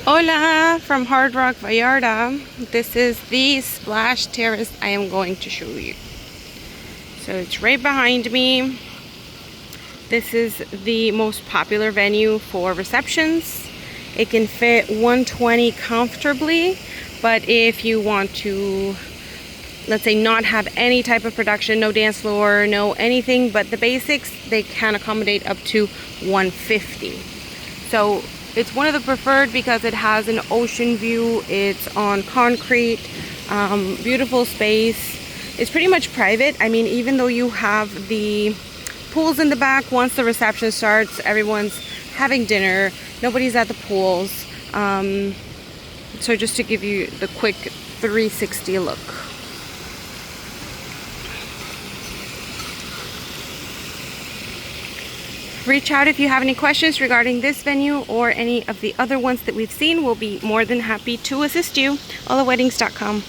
Hola from Hard Rock Vallarta. This is the splash terrace I am going to show you. So it's right behind me. This is the most popular venue for receptions. It can fit 120 comfortably, but if you want to, let's say, not have any type of production, no dance floor, no anything but the basics, they can accommodate up to 150. So it's one of the preferred because it has an ocean view. It's on concrete, beautiful space. It's pretty much private. I mean, even though you have the pools in the back, once the reception starts, everyone's having dinner. Nobody's at the pools. So just to give you the quick 360 look. Reach out if you have any questions regarding this venue or any of the other ones that we've seen. We'll be more than happy to assist you. HolaWeddings.com.